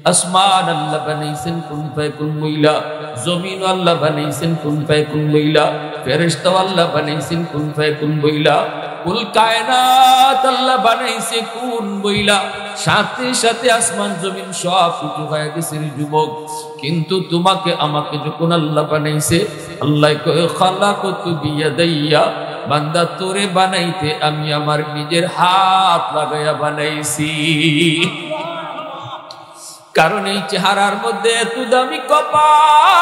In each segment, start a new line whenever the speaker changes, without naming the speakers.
আসমান আল্লাহ বানাইছেন কুন ফায়াকুন বইলা, জমিন আল্লাহ বানাইছেন কুন ফায়াকুন বইলা, ফেরেশতা আল্লাহ বানাইছেন কুন ফায়াকুন বইলা, কুল কায়নাত আল্লাহ বানাইছে কুন বইলা। সাথে সাথে আসমান জমিন সব কিছু হয়ে গেছে যুবক। কিন্তু তোমাকে আমাকে যখন আল্লাহ বানাইছে, আল্লাহ কয় খালাকতু বিয়াদাইয়া, বান্দা তোরে বানাইতে আমি আমার নিজের হাত লাগাইয়া বানাইছি। কারণ এই চেহারার মধ্যে এত দামি কপাল,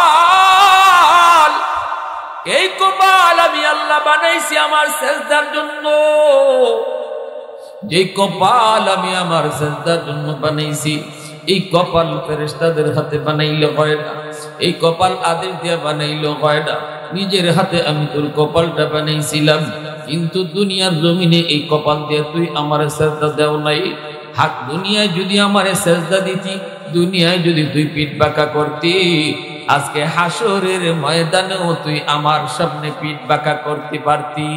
এই কপাল আমি আল্লাহ বানাইছি আমার সেজদার জন্য। যে কপাল আমি আমার সেজদার জন্য বানাইছি, এই কপাল ফেরেশতাদের হাতে বানাইলে হয় না, এই কপাল আদেশ দিয়ে বানাইলে হয় না। নিজের হাতে আমি তোর কপালটা বানাইছিলাম, কিন্তু দুনিয়ার জমিনে এই কপাল দিয়ে তুই আমার সেজদা দেও নাই। হাক দুনিয়ায় যদি আমার সেজদা দিতি, দুনিয়ায় যদি তুই পিঠ বাঁকা করতি, আজকে হাসরের ময়দানেও তুই আমার সামনে পিঠ বাঁকা করতে পারতি।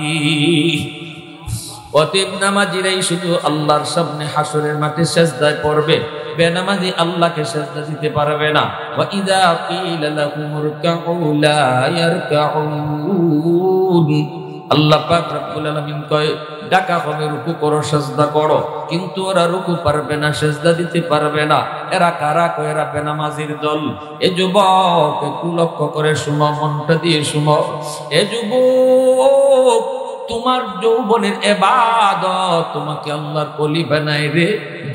অতএব নামাজিরাই শুধু আল্লাহর সামনে হাসরের মাঠে সেজদায় পড়বে, বেনামাজি আল্লাহকে সেজদা দিতে পারবে না। ওয়া ইযা কিলা লাহুম ইরকাউ লা ইয়ারকাউন, আল্লাহ পাক রব্বুল আলামিন কয় ডাকা হবে রুকু করো, সেজদা করো, কিন্তু ওরা রুকু পারবে না, সেজদা দিতে পারবে না। এরা কারা? কয় এরা বেনামাজির দল। এ যুবক একটু লক্ষ্য করে শুনো, মনটা দিয়ে শুনো। এ যুবক, তোমার যৌবনের ইবাদত তোমাকে আল্লাহর ওলি বানায় রে।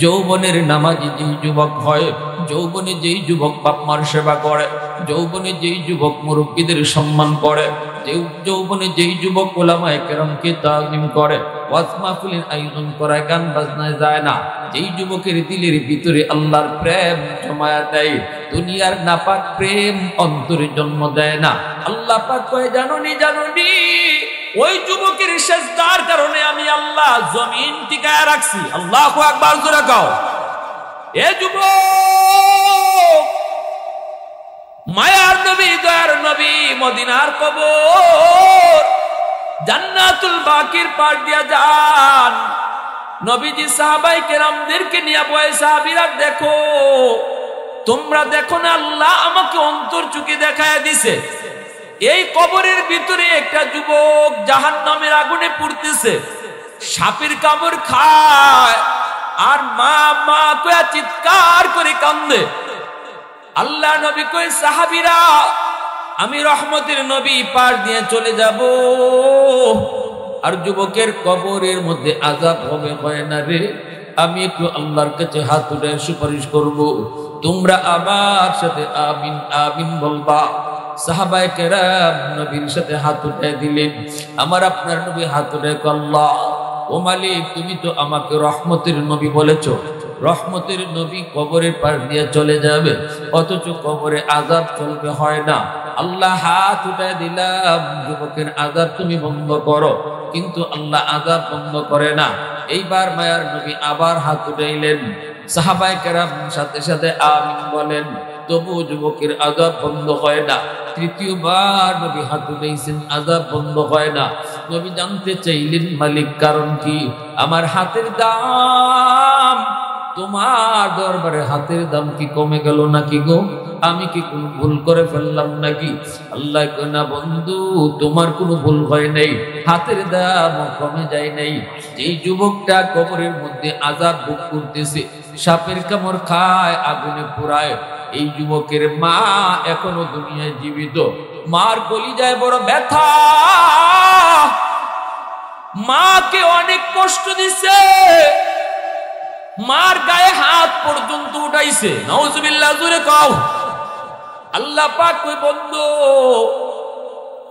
যৌবনের নামাজি যেই যুবক হয়, যৌবনে যেই যুবক বাপ মার সেবা করে, যৌবনে যেই যুবক মুরব্বীদের সম্মান করে, যৌবনে যেই যুবক উলামায়ে কেরামকে তাজিম করে, ওয়াজ মাহফিলের আয়োজন করায়, গান বাজনায় যায় না, যেই যুবকের দিলের ভিতরে আল্লাহর প্রেম জমায়া দেয়, দুনিয়ার নাপাক প্রেম অন্তরে জন্ম দেয় না। আল্লাহ পাক কয় জানোনি জানোনি, ওই যুবকের সেজদার কারণে আমি আল্লাহ জমিন টিকায় রাখছি। আল্লাহু আকবার জোরে কও। এ যুবক, মায়ার নবী, দয়ার নবী, মদিনার কবর, জান্নাতুল বাকির পার দিয়া যান। নবীজি সাহাবায়ে কেরামদেরকে নিয়ে বলে, সাহাবীরা দেখো, তোমরা দেখো না আল্লাহ আমাকে অন্তর চুকে দেখায়া দিছে। এই কবরের ভিতরে একটা যুবক জাহান্নামের আগুনে পুড়তেছে, সাপের কামড় খায়, আর মা মা কয়ে চিৎকার করে কান্দে। আল্লাহ নবী কয় সাহাবীরা, আমি রহমতের নবী পার দিয়ে চলে যাব, আর যুবকের কবরের মধ্যে আযাব হবে, হয় না রে। আমি একটু আল্লাহর কাছে হাত উঠে সুপারিশ করব, তোমরা আমার সাথে আমিন আমিন বলবা। সাহাবায়ে কেরাম নবীর সাথে হাত উঠায় দিলেন। আমার আপনার নবী হাত উঠায় আল্লাহ, ও মালিক, তুমি তো আমাকে রহমতের নবী বলেছো, রহমতের নবী কবরের পার দিয়ে চলে যাবে, অথচ কবরে আযাব চলবে, হয় না। আল্লাহ হাত উঠায় দিলাম, যুবকের আযাব তুমি বন্ধ করো, কিন্তু আল্লাহ আযাব বন্ধ করে না। এইবার মায়ার নবী আবার হাত উঠাইলেন, সাহাবায়ে কেরাম সাথে সাথে আমিন বলেন, তবু যুবকের আযাব বন্ধ হয় না। তৃতীয়বার নবী হাত উঠাইছেন, আযাব বন্ধ হয় না। নবী জানতে চাইলেন মালিক কারণ কি? আমার হাতের দাম, তোমার দরবারে হাতের দাম কি কমে গেল নাকি গো? আমি কি কোনো ভুল করে ফেললাম নাকি? আল্লাহ কয় না বন্ধু, তোমার কোনো ভুল হয় নাই, হাতের দাম কমে যায় নাই। যেই যুবকটা কবরের মধ্যে আযাব ভোগ করতেছে, সাপের কামড় খায়, আগুনে পোড়ায়, এই যুবকের মা এখনো দুনিয়ায় জীবিত। মার কলিজায় বড় ব্যথা, মাকে অনেক কষ্ট দিছে, মার গায়ে হাত পর্যন্ত উঠাইছে। নাউজুবিল্লাহ, জোরে কও। আল্লাহ পাক কই বন্ধু,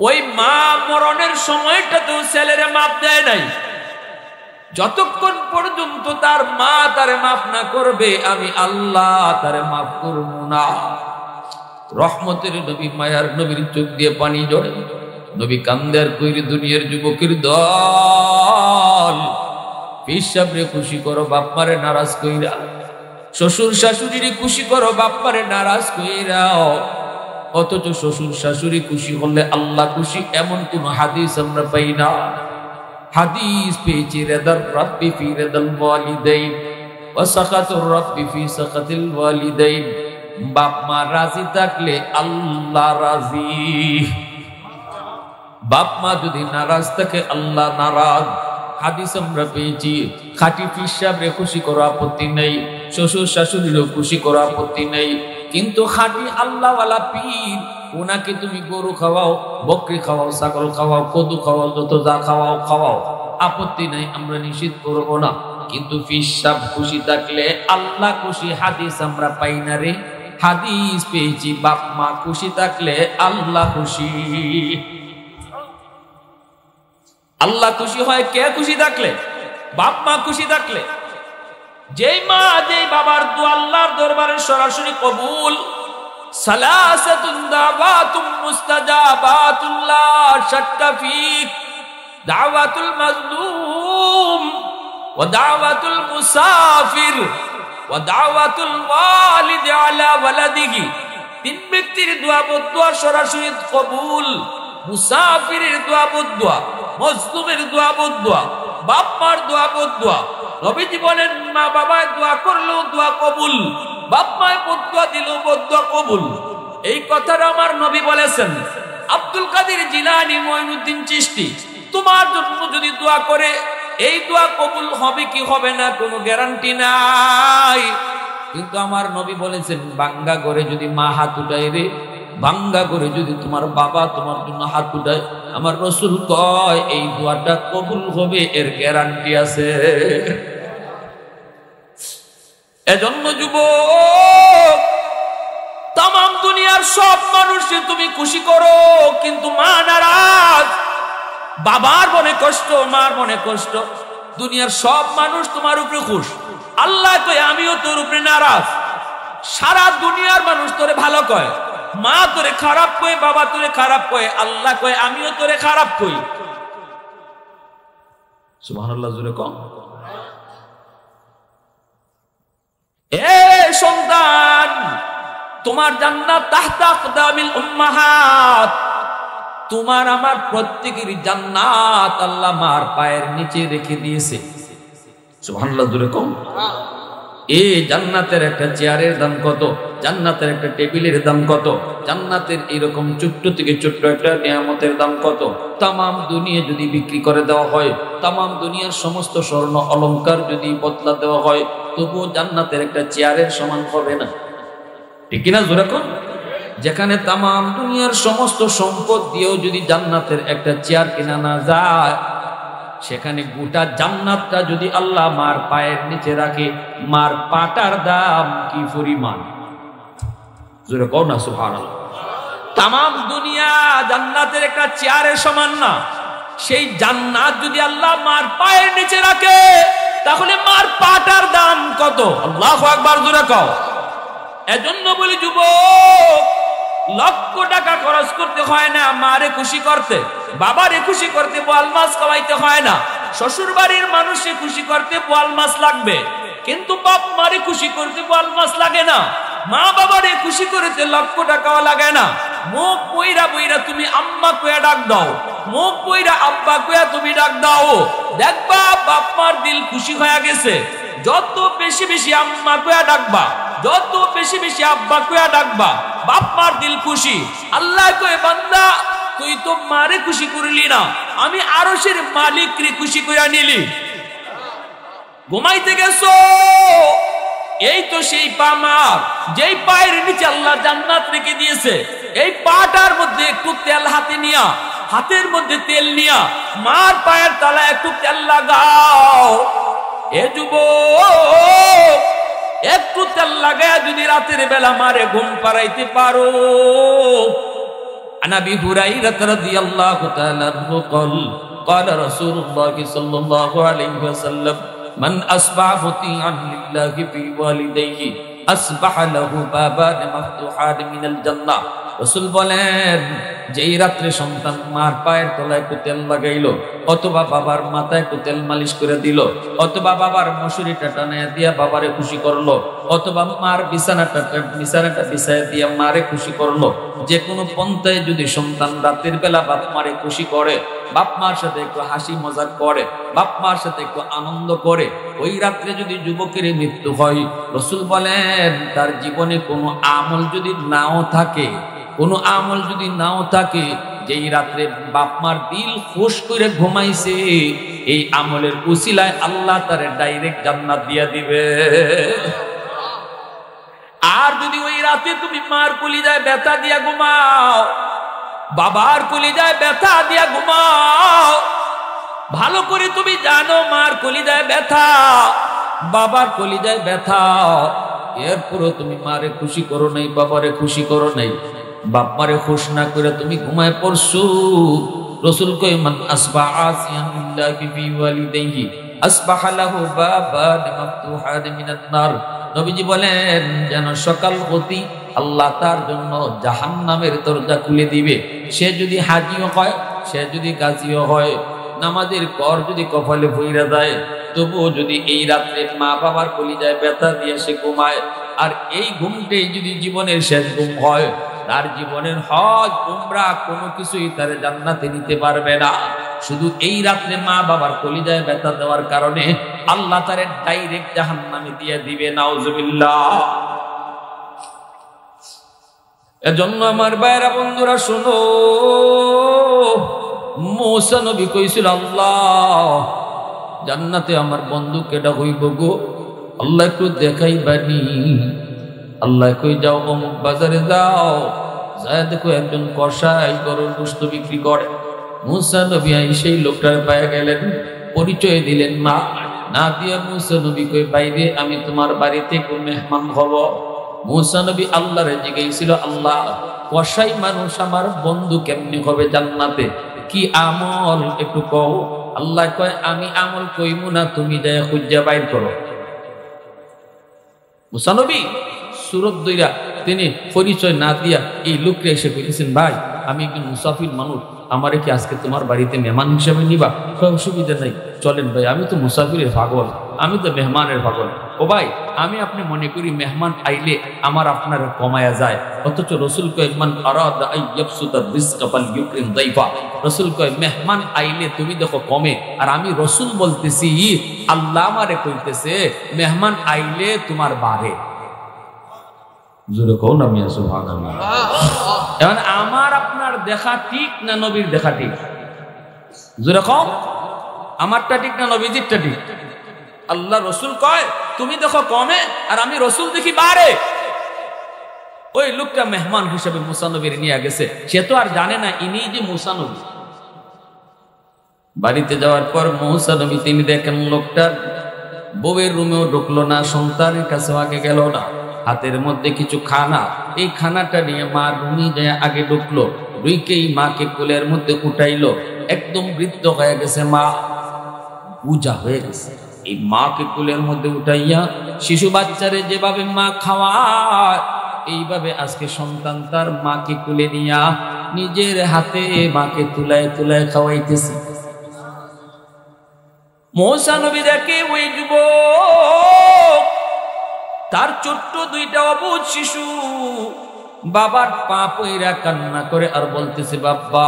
ওই মা মরণের সময়টাতেও ছেলেরে মাপ দেয় নাই। যতক্ষণ পর্যন্ত তার মা তারে মাফ না করবে, আমি আল্লাহ তারে মাফ করব না। রহমতের নবী, মায়ার নবীর চোখ দিয়ে পানি ঝরে। নবী কান্দে আর কইরে, দুনিয়ার যুবকের দল, পীর সাহেবরে খুশি করো, বাপ্পারে নারাজ কইরা, শ্বশুর শাশুড়িরে খুশি করো, বাপ্পারে নারাজ কইরা। অথচ শ্বশুর শাশুড়ি খুশি হলে আল্লাহ খুশি, এমন কোন হাদিস আমরা পাই না। হাদিস পেয়েছি রেদার রাব্বি ফি রেদাল ওয়ালিদাইন, ওয়া সাকাতুর রাব্বি ফি সাকাতিল ওয়ালিদাইন। বাপ মা রাজি থাকলে আল্লাহ রাজি, বাপ মা যদি নারাজ থাকে আল্লাহ নারাজ। হাদিস আমরা পেয়েছি, খাঁটি পীর সাহেবরে খুশি করা আপত্তি নেই, শ্বশুর শাশুড়িরও খুশি করা আপত্তি নেই, কিন্তু খাঁটি আল্লাহওয়ালা পীর ওনাকে তুমি গরু খাওয়াও, বকরি খাওয়াও, ছাগল খাওয়াও, কদু খাওয়াও, যত যা খাওয়াও খাওয়াও, আপত্তি নাই, আমরা নিষেধ করব না। কিন্তু পীর সাহেব খুশি থাকলে আল্লাহ খুশি। হাদিস আমরা পাই না রে, হাদিস পেয়েছি বাপ মা খুশি থাকলে আল্লাহ খুশি। আল্লাহ খুশি হয় কে খুশি থাকলে? বাপ মা খুশি থাকলে। যেই মা যেই বাবার দোয়া আল্লাহর দরবারে সরাসরি কবুল। সালাসাতুন দাওয়াতুম মুস্তাজাবাতুন লা শাক্কা ফিক, দাওয়াতুল মাজলুম ওয়া দাওয়াতুল মুসাফির ওয়া দাওয়াতুল ওয়ালিদ আলা ওয়ালাদিহি। তিন ব্যক্তির দোয়া বদদোয়া সরাসরি কবুল। মুসাফিরের দোয়া বদদোয়া, মজলুমের দোয়া বদদোয়া, বাপ মার দোয়া বদদোয়া। নবীজি বলেন মা বাবায় দোয়া করলেও দোয়া কবুল, বাপ মায় বদদোয়া দিলেও বদদোয়া কবুল। এই কথাটা আমার নবী বলেছেন। আব্দুল কাদের জিলানী, মঈনুদ্দিন চিশতি তোমার জন্য যদি দোয়া করে এই দোয়া কবুল হবে কি হবে না কোনো গ্যারান্টি নাই, কিন্তু আমার নবী বলেছেন বাঙ্গা করে যদি মা হাত উঠায় রে, বাঙ্গা করে যদি তোমার বাবা তোমার জন্য হাত উঠায়, আমার রাসূল কয় এই দোয়াটা কবুল হবে, এর গ্যারান্টি আছে। এজন্য যুবক, তাম দুনিয়ার সব মানুষকে তুমি খুশি করো, কিন্তু মা নারাজ, বাবার মনে কষ্ট, মার মনে কষ্ট। দুনিয়ার সব মানুষ তোমার উপরে খুশ, আল্লাহ কয় আমিও তোর উপরে নারাজ। সারা দুনিয়ার মানুষ তোরে ভালো কয়, মা তোরে খারাপ কয়, বাবা তোরে খারাপ কয়, আল্লাহ কয় আমিও তোরে খারাপ কই। সুবহানাল্লাহ জোরে কম। এ সন্তান, তোমার জান্নাত তাহতা আকদামিল উম্মাহাত। তোমার আমার প্রত্যেকের জান্নাত আল্লাহ মার পায়ের নিচে রেখে দিয়েছে। সুবহানাল্লাহ জোরে কম। এই জান্নাতের একটা চেয়ারের দাম কত, জান্নাতের একটা টেবিলের দাম কত, জান্নাতের এরকম ছোট্ট থেকে ছোট্ট একটা নিয়ামতের দাম কত। তামাম দুনিয়া যদি বিক্রি করে দেওয়া হয়, তামাম দুনিয়ার সমস্ত স্বর্ণ অলংকার যদি বদলা দেওয়া হয়, তবুও জান্নাতের একটা চেয়ারের সমান হবে না, ঠিক কিনা জোরে কম। যেখানে তামাম দুনিয়ার সমস্ত সম্পদ দিয়েও যদি জান্নাতের একটা চেয়ার কিনা না যায়, সেখানে গোটা জান্নাতটা যদি আল্লাহ মার পায়ের নিচে রাখে, মার পাটার দাম কি পরিমাণ, জোরে কও না সুবহানাল্লাহ। তামাম দুনিয়া জান্নাতের একটা চেয়ারের সমান না। সেই জান্নাত যদি আল্লাহ মার পায়ের নিচে রাখে, তাহলে মার পাটার দাম কত? আল্লাহু আকবার জোরে কও। এজন্য বলি যুবক, লক্ষ টাকা খরচ করতে হয় না মারে খুশি করতে, বাবারে খুশি করতে বোয়াল মাছ খাওয়াইতে হয় না, শ্বশুর বাড়ির মানুষকে খুশি করতে বোয়াল মাছ লাগবে, কিন্তু বাপ মারে খুশি করতে বোয়াল মাছ লাগে না। মা বাবারে খুশি করতে লক্ষ টাকাও লাগে না। মুখ বইরা বইরা তুমি আম্মা কইয়া ডাক দাও, মুখ বইরা আব্বা কইয়া তুমি ডাক দাও, দেখবা বাপ মার দিল খুশি হয়ে গেছে। যত বেশি বেশি আম্মা কইয়া ডাকবা, যত বেশি বেশি আব্বা কইয়া ডাকবা, বাপ মার দিল খুশি। আল্লাহ কয় বান্দা তুই তো মারে খুশি করলি না, আমি আরশের মালিককে খুশি কইরা নিলি। ঘুমাইতে গেছো, এই তো সেই পা মার, যেই পায়ের নিচে আল্লাহ জান্নাত রেখে দিয়েছে। এই পাটার মধ্যে একটু তেল হাতে নিয়া, হাতের মধ্যে তেল নিয়া মার পায়ের তলায় একটু তেল লাগাও। এ যুবক, একটু তেল লাগায় যদি রাতের বেলা মারে ঘুম পাড়াইতে পারো। আন আবি হুরায়রা রাদিয়াল্লাহু তাআলা আনহু قال قال رسول الله صلى الله عليه وسلم من اصبح مطيعا لله في والديه اصبح له بابان مفتوحان من الجنه। রাসূল বলেন, যেই রাত্রে সন্তান মার পায়ের তলায় একটু তেল লাগাইলো, অথবা বাবার মাথায় একটু তেল মালিশ করে দিল, অথবা বাবার মশুরিটা টানায় দিয়া বাবারে খুশি করলো, অথবা মার বিছানাটা বিছায় দিয়া মারে খুশি করলো। যে কোনো পন্থায় যদি সন্তান রাতের বেলা বাপ মারে খুশি করে, বাপ মার সাথে একটু হাসি মজাক করে, বাপ মার সাথে একটু আনন্দ করে, ওই রাত্রে যদি যুবকের মৃত্যু হয়, রাসূল বলেন তার জীবনে কোনো আমল যদি নাও থাকে, কোনো আমল যদি নাও থাকে, যেই রাত্রে বাপ মার দিল খুশ করে ঘুমাইছে, এই আমলের উসিলায় আল্লাহ তারে ডাইরেক্ট জান্নাত দিয়া দিবে। আর যদি ওই রাতে তুমি মার কলিজায় ব্যথা দিয়া ঘুমাও, বাবার কলিজায় ব্যথা দিয়া ঘুমাও, ভালো করে তুমি জানো মার কলিজায় ব্যথা, বাবার কলিজায় ব্যথা, এরপরও তুমি মারে খুশি করো নাই, বাবারে খুশি করো নাই, বাপ মারে খুশ না করে তুমি ঘুমায় পড়ছো, রাসূল কয় মান আসবাহা আসিয়ান লিল্লাহি ফি ওয়ালিদাইহি আসবাহা লাহু বাবান মাফতুহান মিনান নার। নবীজি বলেন যেন সকাল হতে আল্লাহ তার জন্য জাহান্নামের দরজা খুলে দিবে। সে যদি হাজিও হয়, সে যদি গাজীও হয়, নামাজের কর যদি কপালে ভইরা যায়, তবুও যদি এই রাত্রে মা বাবার কলিজায় ব্যথা দিয়ে সে ঘুমায়, আর এই ঘুমটাই যদি জীবনের শেষ ঘুম হয়, তার জীবনের হজ উমরা কোনো কিছুই তার জান্নাতে নিতে পারবে না। শুধু এই রাত্রে মা বাবার কলিজায় ব্যথা দেওয়ার কারণে আল্লাহ তারে ডাইরেক্ট জাহান্নামে দিয়ে দিবে, নাউজুবিল্লাহ। এজন্য আমার ভাইরা বন্ধুরা শুনো, মূসা নবী কইছিল আল্লাহ জান্নাতে আমার বন্ধু কেডা হইব গো, আল্লাহ একটু দেখাইবানি। আল্লাহ কই যাও অমুক বাজারে যাও, যায় দেখো একজন কসাই গরুর গোশত বিক্রি করে। মূসা নবী সেই লোকটার পায়ে গেলেন, পরিচয় দিলেন মা, না দিয়া মূসা নবী কই বাইরে আমি তোমার বাড়িতে কোন মেহমান হব। মূসা নবী আল্লাহরে জিজ্ঞাসিল, আল্লাহ কসাই মানুষ আমার বন্ধু কেমনি হবে জান্নাতে, কি আমল একটু কও। আল্লাহ কয় আমি আমল কইমু না, তুমি যায় খুঁজা বাইর করো। মূসা নবী সুরত দইরা তিনি পরিচয় না দিয়া এই লোককে এসে বলেছেন, ভাই আমি একজন মুসাফির মানুষ, আমারে কি আজকে তোমার বাড়িতে মেহমান হিসেবে নিবা? অসুবিধা নাই, চলেন ভাই, আমি তো মুসাফিরের পাগল, আমি তো মেহমানের পাগল। ও ভাই আমি আপনি মনে করি মেহমান আইলে আমার আপনার কমায়া যায়, অথচ রসুল কয় মান আরাদা আইয়াবসুতা রিজকা ফালইউকরিম দাইফা। রসুল কয় মেহমান আইলে তুমি দেখো কমে, আর আমি রসুল বলতেছি, আল্লাহ আমারে কইতেছে মেহমান আইলে তোমার বাড়ে। জোরে কও না মিয়া সুবহানাল্লাহ। এখন আমার আপনার দেখা ঠিক না নবীর দেখা ঠিক? জোরে কও, আমারটা ঠিক না নবীজিরটা ঠিক? আল্লাহ রসুল কয় তুমি দেখো কমে, আর আমি রসুল দেখি বাড়ে। ওই লোকটা মেহমান হিসেবে মূসা নবীর নিয়ে গেছে, সে তো আর জানে না ইনি যে মূসা নবী। বাড়িতে যাওয়ার পর মূসা নবী তিনি দেখেন লোকটা বউয়ের রুমেও ঢুকলো না, সন্তানের কাছেও আগে গেল না, হাতের মধ্যে কিছু খানা, এই খানাটা নিয়ে মা রুমে যায় আগে ঢুকলো, রুইকেই মাকে কোলের মধ্যে উঠাইলো। একদম বৃদ্ধ হয়ে গেছে মা, পূজা হয়ে গেছে। এই মাকে কোলের মধ্যে উঠাইয়া শিশু বাচ্চারে যেভাবে মা খাওয়ায়, এইভাবে আজকে সন্তান তার মাকে কোলে নিয়া নিজের হাতে মাকে তুলায় তুলায় খাওয়াইতেছে। মূসা নবী দেখে ওই যুবক, তার ছোট্ট দুইটা অবুঝ শিশু বাবার পা পইরা কান্না করে আর বলতেছে, বাবা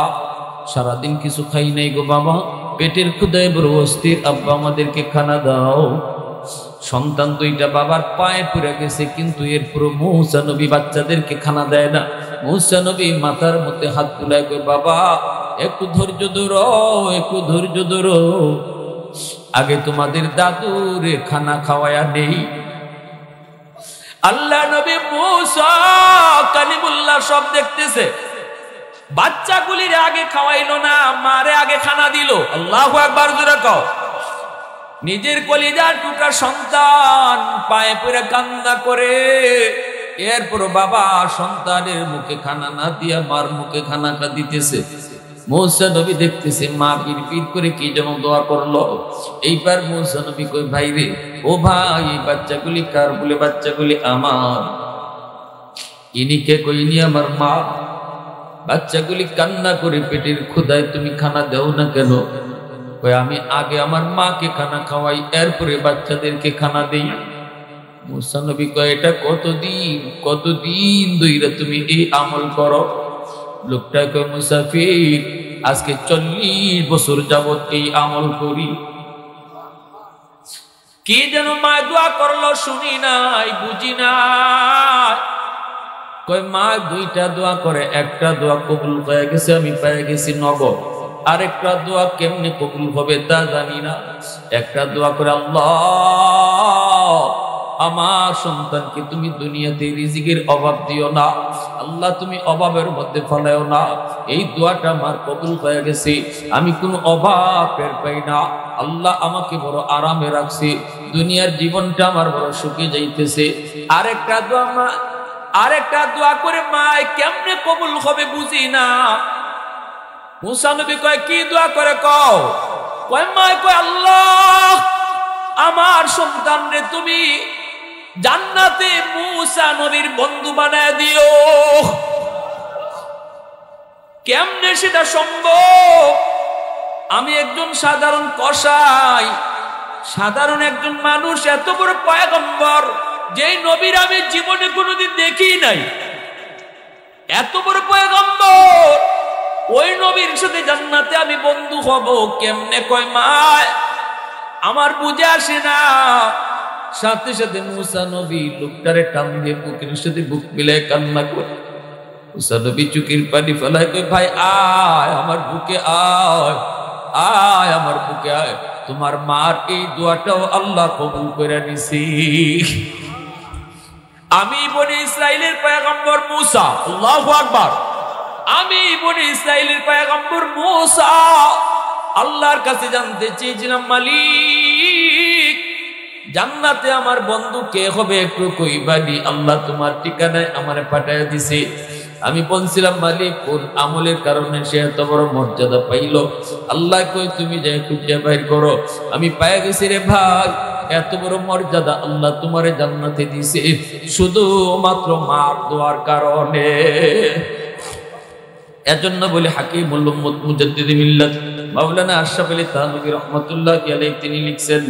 সারাদিন কিছু খাই নাই গো বাবা, পেটের ক্ষুধায় বড় অস্থির, আব্বা আমাদেরকে খানা দাও। সন্তান দুইটা বাবার পায়ে পড়ে গেছে, কিন্তু এরপর মূসা নবী বাচ্চাদেরকে খানা দেয় না। মূসা নবী মাথার মধ্যে হাত তুলায় কই, বাবা একটু ধৈর্য ধরো, একটু ধৈর্য ধরো, আগে তোমাদের দাদুরে খানা খাওয়ায়া নেই। আল্লাহ নবী মূসা কালিমুল্লাহ সব দেখতেছে, বাচ্চাগুলির আগে খাওয়াইলো না, মারে আগে খানা দিল। আল্লাহু আকবার জোরে কও। নিজের কলিজার টুকরা সন্তান পায়ে পড়ে কান্না করে, এরপর বাবা সন্তানের মুখে খানা না দিয়া মার মুখে খানাটা দিতেছে। মূসা নবী দেখতেছে মা পিড় করে কি যেন দোয়া করলো। এইবার মূসা নবী কই, ভাই রে, ও ভাই এই বাচ্চাগুলি কার? বলে বাচ্চাগুলি আমার। ইনি কে? কইনি আমার মা। বাচ্চাগুলি কান্না করে পেটের ক্ষুধায় তুমি খানা দেও না কেন? কয় আমি আগে আমার মাকে খানা খাওয়াই, এরপরে বাচ্চাদেরকে খানা দেই। মুসা নবী কয় এটা কতদিন ধইরা তুমি এই আমল করো? লোকটা কয় মুসাফির আজকে 40 বছর যাবত এই আমল করি। কি যেন মা দোয়া করলো শুনি নাই, বুঝি নাই। কয় মা 2টা দোয়া করে, একটা দোয়া কবুল হয়ে গেছে, আমি পেয়ে গেছি নগদ। আরেকটা দোয়া কেমনে কবুল হবে তা জানি না। একটা দোয়া করে, আল্লাহ আমার সন্তানকে তুমি দুনিয়াতে রিজিকের অভাব দিও না, আল্লাহ তুমি অভাবের মধ্যে ফেলাও না। এই দোয়াটা আমার কবুল হয়ে গেছে, আমি কোনো অভাব টের পাই না। আল্লাহ আমাকে বড় আরামে রাখছে, দুনিয়ার জীবনটা আমার বড় সুখে যাইতেছে। আরেকটা দোয়া করে মা কেমনে কবুল হবে বুঝি না। মুসা নবী কয় কি দোয়া করে কও? কয় মা কয় আল্লাহ আমার সন্তান রে তুমি জান্নাতে মুসা নবীর বন্ধু বানায় দিও। কেমনে সেটা সম্ভব? আমি একজন সাধারণ কসাই, সাধারণ একজন মানুষ, এত বড় পয়গম্বর যেই নবীর আমি জীবনে কোনোদিন দেখি নাই, এত বড় পয়গম্বর, ওই নবীর সাথে জান্নাতে আমি বন্ধু হব কেমনে? কয় মা আমার বুঝে আসে না। সাথে সাথে মুসা নবী লোকটারে টান দিয়ে বুকের সাথে বুক মিলে কান্না করে। মুসা নবী চোখের পানি ফেলায় কয় ভাই আয় আমার বুকে আয়, আয় আমার বুকে আয়। তোমার মার এই দোয়াটাও আল্লাহ কবুল করে নিছি। আমি বনি ইসরাইলের পয়গম্বর মুসা, আল্লাহু আকবার, আমি বনি ইসরাইলের পয়গম্বর মুসা আল্লাহর কাছে জানতে চেয়েছিলাম মালিক জান্নাতে আমার বন্ধু কে হবে একটু কইবানি। আল্লাহ তোমার ঠিকানায় আমারে পাঠায় দিছে। আমি বলছিলাম মালিক কোন আমলের কারণে সে এত বড় মর্যাদা পাইল? আল্লাহ কই তুমি যাই খুঁজে বাইর করো। আমি পায়ে গেছি রে ভাই, এত বড় মর্যাদা আল্লাহ তোমারে জান্নাতে দিছে শুধুমাত্র মার দোয়ার কারণে। এজন্য বলে হাকিমুল উম্মত মুজাদ্দিদ মিল্লাত মাওলানা আশরাফ আলী থানভী রাহমাতুল্লাহি আলাইহি তিনি লিখছেন,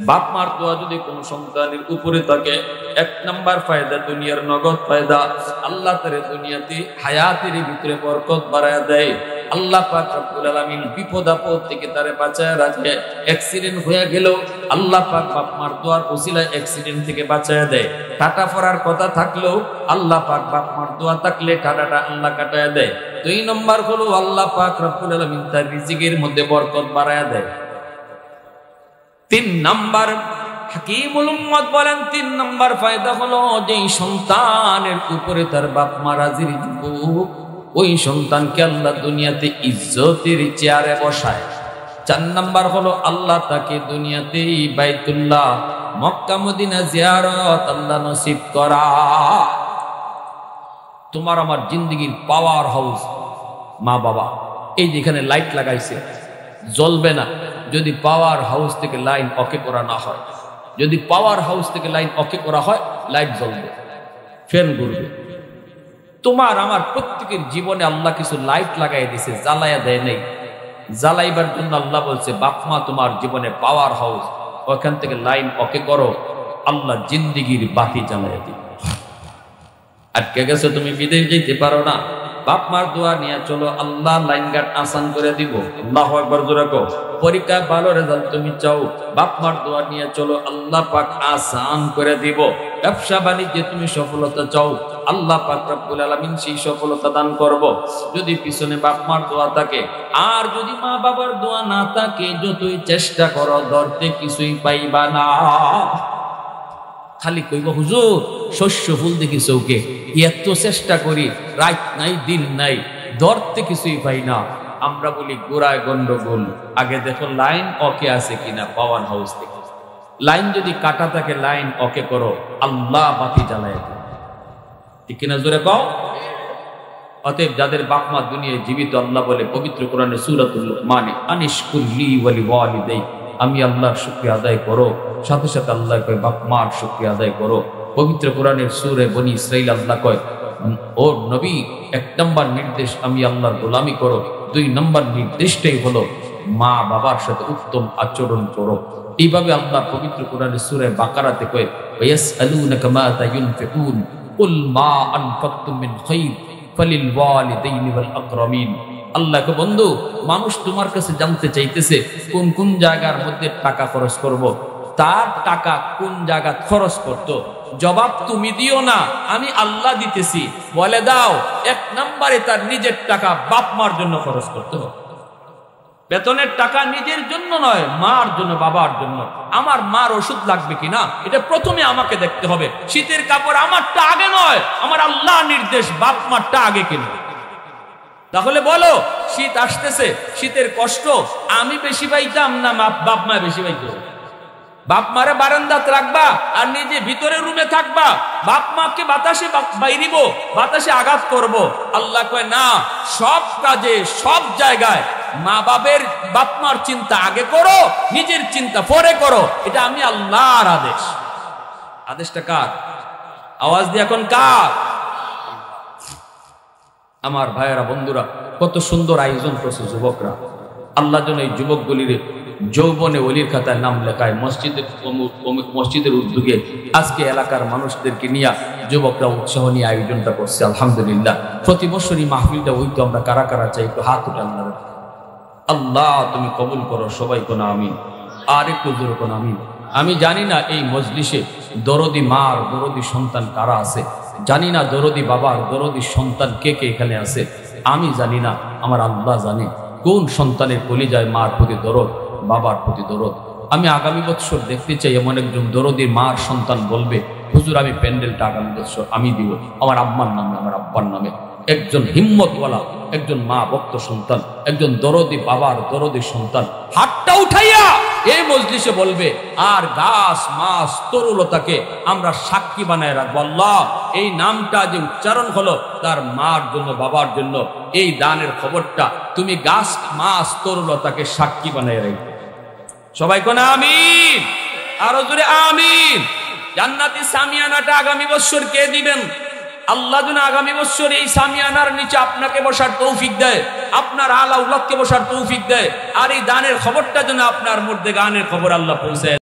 বাপ মার দোয়া যদি কোন সন্তানের উপরে থাকে, 1 নাম্বার ফায়দা দুনিয়ার নগদ ফায়দা, আল্লাহ তারে দুনিয়াতে হায়াতের ভিতরে বরকত বাড়ায়া দেয়। আল্লাহ পাক রব্বুল আলামিন বিপদ আপদ থেকে তারে বাঁচায় রাখে। অ্যাক্সিডেন্ট হয়ে গেল আল্লাহ পাক বাপ মার দোয়ার ওসিলায় অ্যাক্সিডেন্ট থেকে বাঁচায় দেয়। টাটা পড়ার কথা থাকলেও আল্লাহ পাক বাপ মার দোয়া থাকলে টাটাটা আল্লাহ কাটায় দেয়। 2 নম্বর হলো আল্লাহ পাক রব্বুল আলামিন তার রিজিকের মধ্যে বরকত বাড়ায়া দেয়। 3 নম্বর হাকিমুল উম্মত বলেন 3 নম্বর ফায়দা হলো যেই সন্তানের উপরে তার বাপ মা রাজি যুবক, ওই সন্তানকে আল্লাহ দুনিয়াতে ইজ্জতের চেয়ারে বসায়। 4 নম্বর হলো আল্লাহ তাকে দুনিয়াতে বাইতুল্লাহ মক্কা মদিনা জিয়ারত আল্লাহ নসিব করা। তোমার আমার জিন্দেগির পাওয়ার হাউস মা বাবা। এই যেখানে লাইট লাগাইছে জ্বলবে না যদি পাওয়ার হাউস থেকে লাইন ওকে করা না হয়। যদি পাওয়ার হাউস থেকে লাইন ওকে করা হয় লাইট জ্বলবে, ফ্যান ঘুরবে। তোমার আমার প্রত্যেকের জীবনে আল্লাহ কিছু লাইট লাগাই দিছে, জ্বালাইয়া দেয় নেই। জ্বালাইবার জন্য আল্লাহ বলছে বাপ মা তোমার জীবনে পাওয়ার হাউস, ওখান থেকে লাইন ওকে করো, আল্লাহ জিন্দেগির বাতি জ্বালাইয়া দিবে। আটকে গেছো তুমি বিদেশ যেতে পারো না, বাপ মার দোয়া নিয়ে চলো, আল্লাহ লাইন গার্ড আসান করে দিব। আল্লাহু আকবার জোরে কও। পরীক্ষা ভালো রেজাল্ট তুমি চাও, বাপ মার দোয়া নিয়ে চলো, আল্লাহ পাক আসান করে দিব। ব্যবসা বাণিজ্যে তুমি সফলতা চাও, আল্লাহ পাক রব্বুল আলামিন সেই সফলতা দান করব। যদি পিছনে বাপ মার দোয়া থাকে, আর যদি মা বাবার দোয়া না থাকে, যতই চেষ্টা করো ধরতে কিছুই পাইবা না। খালি কইব হুজুর শস্য ফুল দেখি চৌকে, এত চেষ্টা করি রাত নাই দিন নাই, ধরতে কিছুই পাই না। আমরা বলি গোড়ায় গন্ডগোল, আগে দেখো লাইন ওকে আছে কিনা পাওয়ার হাউস থেকে। লাইন যদি কাটা থাকে লাইন ওকে করো, আল্লাহ বাতি জ্বালায় দেয়। ঠিক কিনা জোরে কও। অতএব যাদের বাপ মা দুনিয়ায় জীবিত, আল্লাহ বলে পবিত্র কোরআনে সূরাতুল লুকমানে, আনিশকুর লি ওয়া লিওয়ালিদাইক, আমি আল্লাহর শুকরিয়া আদায় করো। সাথে সাথে আল্লাহ কয় বাপ মার শুকরিয়া আদায় করো। পবিত্র কোরআনের সূরা বনী ইসরাঈল আল্লাহ কয় ও নবী, 1 নম্বর নির্দেশ আমি আল্লাহর গোলামি করো। 2 নম্বর নির্দেশটাই হলো মা বাবার সাথে উত্তম আচরণ করো। এইভাবে আল্লাহ পবিত্র কোরআনে সূরা বাকারাতে কয় ওয়ায়াসআলুনাকা মাযা ইউনফিকুন কুল মা আনফাকতুম মিন খায়র ফালিল ওয়ালিদাইনি ওয়াল আকরামিন। আল্লাহকে বন্ধু, মানুষ তোমার কাছে জানতে চাইতেছে কোন কোন জায়গার মধ্যে টাকা খরচ করব। তার টাকা কোন জায়গা খরচ করতো, জবাব তুমি দিও না, আমি আল্লাহ দিতেছি। বলে দাও, 1 নম্বরে তার নিজের টাকা বাপ মার জন্য খরচ করতে হবে। বেতনের টাকা নিজের জন্য নয়, মার জন্য, বাবার জন্য। আমার মার ওষুধ লাগবে কিনা এটা প্রথমে আমাকে দেখতে হবে। শীতের কাপড় আমারটা আগে নয়, আমার আল্লাহ নির্দেশ বাপ মারটা আগে কিনবে। তাহলে বলো, শীত আসতেছে, শীতের কষ্ট আমি বেশি পাইতাম না বাপ মা বেশি পাইত? বাপ মারে বারান্দাত রাখবা আর নিজে ভিতরে রুমে থাকবা, বাপ মাকে বাতাসে বাইরিব, বাতাসে আঘাত করব। আল্লাহ কয় না, সব কাজে সব জায়গায় মা বাবের বাপ মার চিন্তা আগে করো, নিজের চিন্তা পরে করো। এটা আমি আল্লাহর আদেশ। আদেশটা কার? আওয়াজ দিয়ে এখন কার? আমার ভাইয়েরা, বন্ধুরা, কত সুন্দর আয়োজন করছে যুবকরা। আল্লাহ যেন এই যুবকগুলির যৌবনে ওলির খাতায় নাম লেখায়। মসজিদের উদ্যোগে আজকে এলাকার মানুষদেরকে নিয়ে যুবকরা উৎসাহ নিয়ে আয়োজনটা করছে। আলহামদুলিল্লাহ। প্রতি বছরই মাহফিলটা হইতো। আমরা কারা কারা চাই একটু হাত উঠে আল্লাহ, আল্লাহ তুমি কবুল করো। সবাই কোন আমিন, আর একটু জোরে কোন আমিন। আমি জানি না এই মজলিসে দরদি মার দরদি সন্তান কারা আছে, জানি না দরদি বাবার দরদি সন্তান কে কে এখানে আছে। আমি জানি না, আমার আল্লাহ জানে কোন সন্তানের কলিজায় মার প্রতি দরদ, বাবার প্রতি দরদ। আমি আগামী বছর দেখতে চাই এমন একজন দরদির মার সন্তান বলবে, হুজুর আমি প্যান্ডেলটা আগামী বছর আমি দিব আমার আম্মার নামে, আমার আব্বার নামে। একজন হিম্মতওয়ালা, একজন মা ভক্ত সন্তান, একজন দরদি বাবার দরদি সন্তান হাতটা উঠাইয়া এই মজলিসে বলবে, আর গাছ মাছ তরুলতাকে আমরা সাক্ষী বানায় রাখবো। আল্লাহ, এই নামটা যে উচ্চারণ হলো তার মার জন্য, বাবার জন্য, এই দানের খবরটা তুমি গাছ মাছ তরুলতাকে সাক্ষী বানায় রাখবে। সবাই কোন আমিন, আরো জোরে আমিন। জান্নাতি সামিয়ানাটা আগামী বছর কে দিবেন? আল্লাহ যেন আগামী বছর এই সামিয়ানার নিচে আপনাকে বসার তৌফিক দেয়, আপনার আলা উলাদকে বসার তৌফিক দেয়, আর এই দানের খবরটা যেন আপনার মধ্যে গানের খবর আল্লাহ পৌঁছায়।